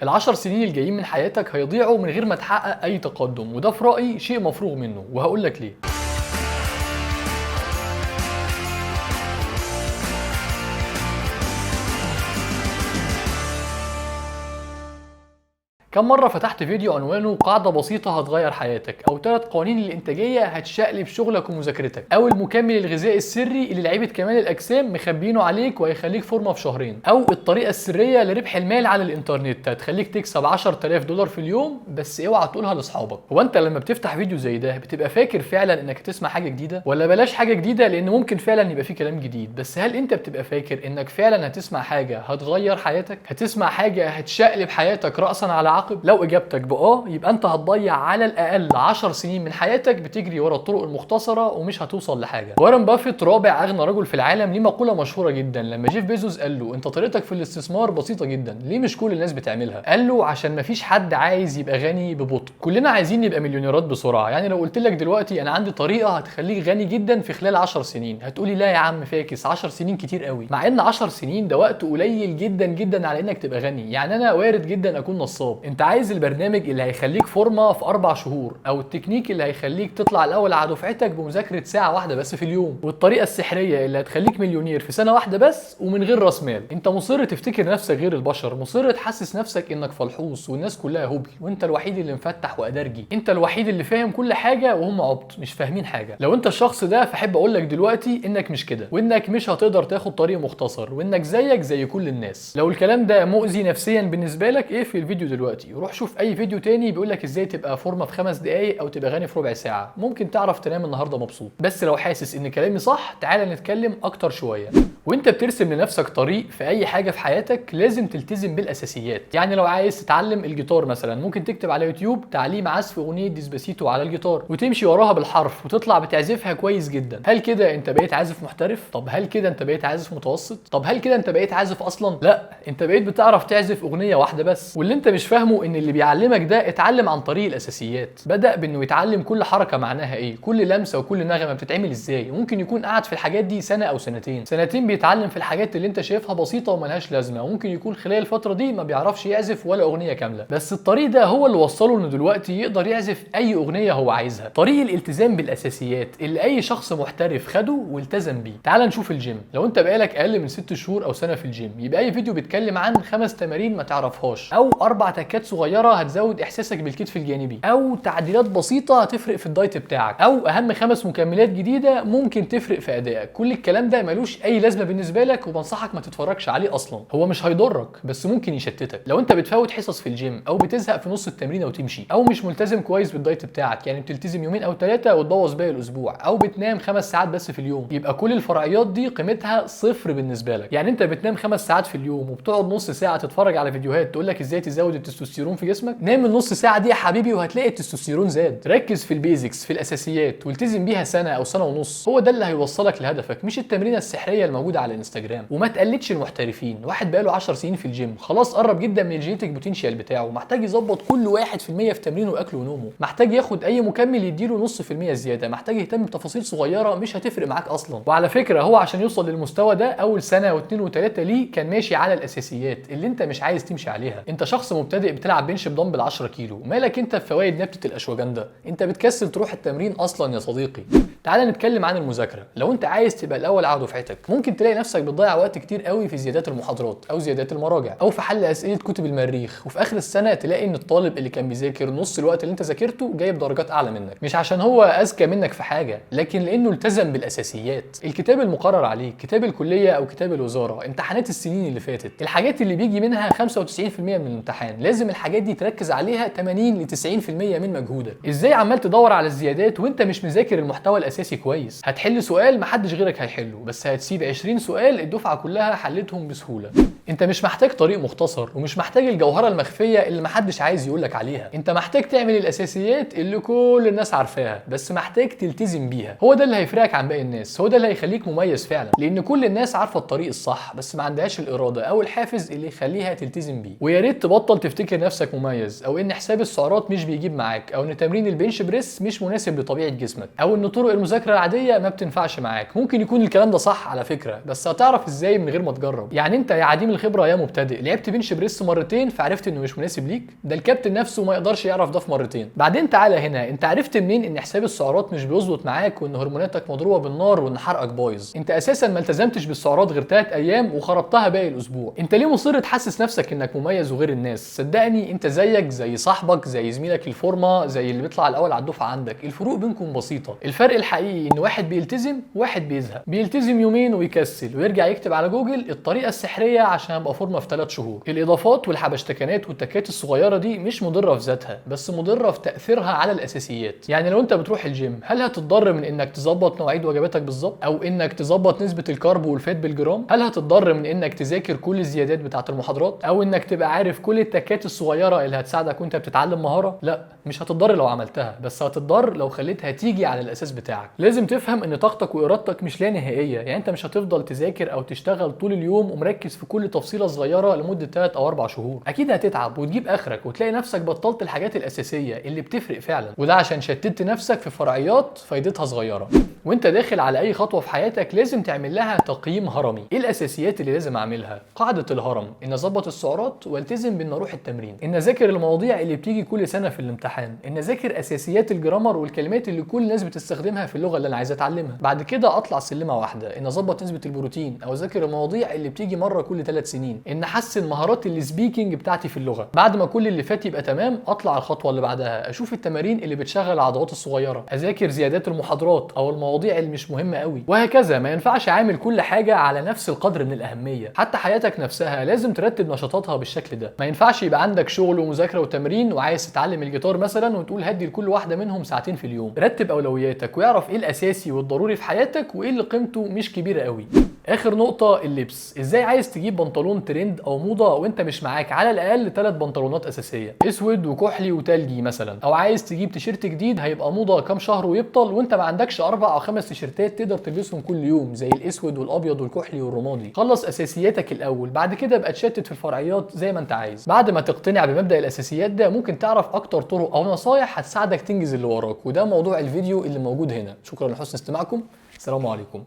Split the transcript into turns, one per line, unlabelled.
ال10 سنين الجايين من حياتك هيضيعوا من غير ما تحقق أي تقدم، وده في رأيي شيء مفروغ منه، وهقول لك ليه. كم مرة فتحت فيديو عنوانه قاعدة بسيطة هتغير حياتك، أو 3 قوانين الإنتاجية هتشقلب شغلك ومذاكرتك، أو المكمل الغذائي السري اللي لعيبة كمال الأجسام مخبينه عليك وهيخليك فورمة في شهرين، أو الطريقة السرية لربح المال على الإنترنت هتخليك تكسب 10,000 دولار في اليوم، بس اوعى تقولها لأصحابك. هو أنت لما بتفتح فيديو زي ده بتبقى فاكر فعلا إنك هتسمع حاجة جديدة؟ ولا بلاش حاجة جديدة، لأن ممكن فعلا يبقى فيه كلام جديد، بس هل أنت بتبقى فاكر إنك فعلا هتسمع حاجة هتغير حياتك؟ هتسمع حاجة هتشقلب حياتك رأسا على عقب؟ لو إجابتك يبقى انت هتضيع على الاقل 10 سنين من حياتك بتجري ورا الطرق المختصره ومش هتوصل لحاجه. وارن بافيت رابع اغنى رجل في العالم ليه مقوله مشهوره جدا لما جيف بيزوس قال له انت طريقتك في الاستثمار بسيطه جدا، ليه مش كل الناس بتعملها؟ قال له عشان مفيش حد عايز يبقى غني ببطء، كلنا عايزين نبقى مليونيرات بسرعه. يعني لو قلت لك دلوقتي انا عندي طريقه هتخليك غني جدا في خلال 10 سنين، هتقولي لا يا عم فاكس، 10 سنين كتير قوي، مع ان 10 سنين ده وقت قليل جدا جدا على انك تبقى غني. يعني انا وارد جدا اكون نصاب. انت عايز البرنامج اللي هيخليك فورمه في 4 شهور، او التكنيك اللي هيخليك تطلع الاول على دفعتك بمذاكره ساعه واحده بس في اليوم، والطريقه السحريه اللي هتخليك مليونير في سنه واحده بس ومن غير راس مال. انت مصر تفتكر نفسك غير البشر، مصر تحسس نفسك انك فلحوص والناس كلها هبل، وانت الوحيد اللي مفتح وادرجي، انت الوحيد اللي فاهم كل حاجه وهم عبط مش فاهمين حاجه. لو انت الشخص ده فاحب اقول لك دلوقتي انك مش كده، وانك مش هتقدر تاخد طريق مختصر، وانك زيك زي كل الناس. لو الكلام ده مؤذي نفسيا بالنسبه لك اقفل الفيديو دلوقتي وروح شوف اي فيديو تاني بيقول لك ازاي تبقى فورمه في 5 دقايق او تبقى غني في ربع ساعه، ممكن تعرف تنام النهارده مبسوط. بس لو حاسس ان كلامي صح تعالى نتكلم اكتر شويه. وانت بترسم لنفسك طريق في اي حاجه في حياتك لازم تلتزم بالاساسيات. يعني لو عايز تتعلم الجيتار مثلا ممكن تكتب على يوتيوب تعليم عزف اغنيه ديسباسيتو على الجيتار وتمشي وراها بالحرف وتطلع بتعزفها كويس جدا. هل كده انت بقيت عازف محترف؟ طب هل كده انت بقيت عازف متوسط؟ طب هل كده انت بقيت عازف اصلا؟ لا، انت بقيت بتعرف تعزف اغنيه واحده بس. واللي انت مش فاهمه ان اللي بيعلمك ده اتعلم عن طريق الاساسيات، بدأ بانه يتعلم كل حركه معناها ايه، كل لمسه وكل نغمه بتتعمل ازاي. ممكن يكون قاعد في الحاجات دي سنه او سنتين بيتعلم في الحاجات اللي انت شايفها بسيطه وملهاش لازمه، وممكن يكون خلال الفتره دي ما بيعرفش يعزف ولا اغنيه كامله، بس الطريق ده هو اللي وصله انه دلوقتي يقدر يعزف اي اغنيه هو عايزها. طريق الالتزام بالاساسيات اللي اي شخص محترف خده والتزم بيه. تعال نشوف الجيم. لو انت بقالك اقل من 6 شهور او سنه في الجيم، يبقى اي فيديو بيتكلم عن 5 تمارين ما تعرفهاش، او 4 تكات صغيره هتزود احساسك بالكتف الجانبي، او تعديلات بسيطه هتفرق في الدايت بتاعك، او اهم 5 مكملات جديده ممكن تفرق في ادائك. كل الكلام ده ملوش اي لازمه بالنسبه لك، وبنصحك ما تتفرجش عليه اصلا. هو مش هيضرك بس ممكن يشتتك. لو انت بتفوت حصص في الجيم، او بتزهق في نص التمرين وتمشي، او مش ملتزم كويس بالدايت بتاعك، يعني بتلتزم يومين او 3 وتبوظ باقي الاسبوع، او بتنام 5 ساعات بس في اليوم، يبقى كل الفرعيات دي قيمتها صفر بالنسبه لك. يعني انت بتنام 5 ساعات في اليوم وبتقعد نص ساعه تتفرج على فيديوهات تقول لك ازاي تزود التستوستيرون في جسمك، نام النص ساعه دي يا حبيبي وهتلاقي التستوستيرون زاد. ركز في البيزكس، في الاساسيات، والتزم بيها سنه او سنه ونص، هو ده اللي هيوصلك لهدفك، مش التمرينه السحريه الموجوده على الانستجرام. وما تقلدش المحترفين. واحد بقاله 10 سنين في الجيم خلاص قرب جدا من الجينيتك بوتنشال بتاعه، محتاج يظبط كل 1% في تمرينه واكله ونومه، محتاج ياخد اي مكمل يديله نص في المية زياده، محتاج يهتم بتفاصيل صغيره مش هتفرق معاك اصلا. وعلى فكره هو عشان يوصل للمستوى ده اول سنه واثنين وثلاثه ليه كان ماشي على الاساسيات اللي انت مش عايز تمشي عليها. انت شخص مبتدئ بتلعب بنش بدمبل 10 كيلو، مالك انت بفوائد نبته الاشواجندا؟ انت بتكسل تروح التمرين اصلا يا صديقي. تعال نتكلم عن المذاكره. لو انت عايز تبقى الاول على دفعتك ممكن تلاقي نفسك بتضيع وقت كتير قوي في زيادات المحاضرات او زيادات المراجع او في حل اسئله كتب المريخ، وفي اخر السنه تلاقي ان الطالب اللي كان بيذاكر نص الوقت اللي انت ذاكرته جايب درجات اعلى منك، مش عشان هو اذكى منك في حاجه، لكن لانه التزم بالاساسيات. الكتاب المقرر عليه، كتاب الكليه او كتاب الوزاره، امتحانات السنين اللي فاتت، الحاجات اللي بيجي منها 95% من الامتحان، لازم الحاجات دي تركز عليها 80 ل 90% من مجهودك. ازاي عمال تدور على الزيادات وانت مش مذاكر المحتوى الاساسي كويس؟ هتحل سؤال محدش غيرك هيحله، بس هتسيب 20 سؤال الدفعه كلها حلتهم بسهوله. انت مش محتاج طريق مختصر، ومش محتاج الجوهره المخفيه اللي محدش عايز يقولك عليها. انت محتاج تعمل الاساسيات اللي كل الناس عارفاها، بس محتاج تلتزم بيها. هو ده اللي هيفرقك عن باقي الناس، هو ده اللي هيخليك مميز فعلا، لان كل الناس عارفه الطريق الصح بس ما عندهاش الاراده او الحافز اللي يخليها تلتزم بيه. ويا ريت تبطل تفتكر فاكر نفسك مميز، او ان حساب السعرات مش بيجيب معاك، او ان تمرين البنش بريس مش مناسب لطبيعه جسمك، او ان طرق المذاكره العاديه ما بتنفعش معاك. ممكن يكون الكلام ده صح على فكره، بس هتعرف ازاي من غير ما تجرب؟ يعني انت يا عديم الخبره يا مبتدئ لعبت بنش بريس مرتين فعرفت انه مش مناسب ليك؟ ده الكابتن نفسه ما يقدرش يعرف ده في مرتين. بعدين تعالى هنا، انت عرفت منين ان حساب السعرات مش بيظبط معاك، وان هرموناتك مضروبه بالنار، وان حرقك بايظ؟ انت اساسا ما التزمتش بالسعرات غير 3 ايام وخربتها باقي الاسبوع. انت ليه مصر تحسس نفسك انك مميز وغير الناس؟ صدقني انت زيك زي صاحبك، زي زميلك الفورمه، زي اللي بيطلع الاول على الدفعه عندك. الفروق بينكم بسيطه. الفرق الحقيقي ان واحد بيلتزم وواحد بيزهق. بيلتزم يومين ويكسل ويرجع يكتب على جوجل الطريقه السحريه عشان ابقى فورمه في 3 شهور. الاضافات والحبشتكنات والتكات الصغيره دي مش مضره في ذاتها، بس مضره في تاثيرها على الاساسيات. يعني لو انت بتروح الجيم، هل هتتضر من انك تظبط مواعيد وجباتك بالظبط، او انك تظبط نسبه الكارب والفات بالجرام؟ هل هتتضر من انك تذاكر كل الزيادات بتاعه المحاضرات، او انك تبقى عارف كل التكات الصغيره اللي هتساعدك وانت بتتعلم مهاره؟ لا، مش هتتضر لو عملتها، بس هتتضر لو خليتها تيجي على الاساس بتاعك. لازم تفهم ان طاقتك وارادتك مش لا نهائيه. يعني انت مش هتفضل تذاكر او تشتغل طول اليوم ومركز في كل تفصيله صغيره لمده 3 او 4 شهور. اكيد هتتعب وتجيب اخرك وتلاقي نفسك بطلت الحاجات الاساسيه اللي بتفرق فعلا، وده عشان شتت نفسك في فرعيات فايدتها صغيره. وانت داخل على اي خطوه في حياتك لازم تعمل لها تقييم هرمي. ايه الاساسيات اللي لازم اعملها؟ قاعده الهرم، ان اظبط السعرات والتزم بان اروح التمرين، ان اذاكر المواضيع اللي بتيجي كل سنه في الامتحان، ان اذاكر اساسيات الجرامر والكلمات اللي كل الناس بتستخدمها في اللغه اللي انا عايز اتعلمها. بعد كده اطلع سلمه واحده، ان اظبط نسبه البروتين، او اذاكر المواضيع اللي بتيجي مره كل 3 سنين، ان احسن مهارات السبيكنج بتاعتي في اللغه. بعد ما كل اللي فات يبقى تمام، اطلع على الخطوه اللي بعدها، اشوف التمارين اللي بتشغل العضلات الصغيره، اذاكر زيادات المحاضرات او المواضيع اللي مش مهمه قوي، وهكذا. ما ينفعش اعمل كل حاجه على نفس القدر من الاهميه. حتى حياتك نفسها لازم ترتب نشاطاتها بالشكل ده. ما ينفعش يبقى عندك شغل ومذاكره وتمرين، وعايز تتعلم الجيتار مثلا وتقول هدي لكل واحده منهم ساعتين في اليوم. رتب اولوياتك واعرف ايه الاساسي والضروري في حياتك وايه اللي قيمته مش كبيره قوي. اخر نقطه، اللبس. ازاي عايز تجيب بنطلون ترند او موضه وانت مش معاك على الاقل 3 بنطلونات اساسيه، اسود وكحلي وتلجي مثلا؟ او عايز تجيب تيشيرت جديد هيبقى موضه كام شهر ويبطل وانت ما عندكش 4 أو 5 تيشيرتات تقدر تلبسهم كل يوم زي الاسود والابيض والكحلي والرمادي؟ خلص اساسياتك الاول، بعد كده ابقى تشتت في الفرعيات زي ما انت عايز. بعد ما تقتنع بمبدا الاساسيات ده، ممكن تعرف اكتر طرق او نصايح هتساعدك تنجز اللي وراك. وده موضوع الفيديو اللي موجود هنا. شكرا لحسن استماعكم. السلام عليكم.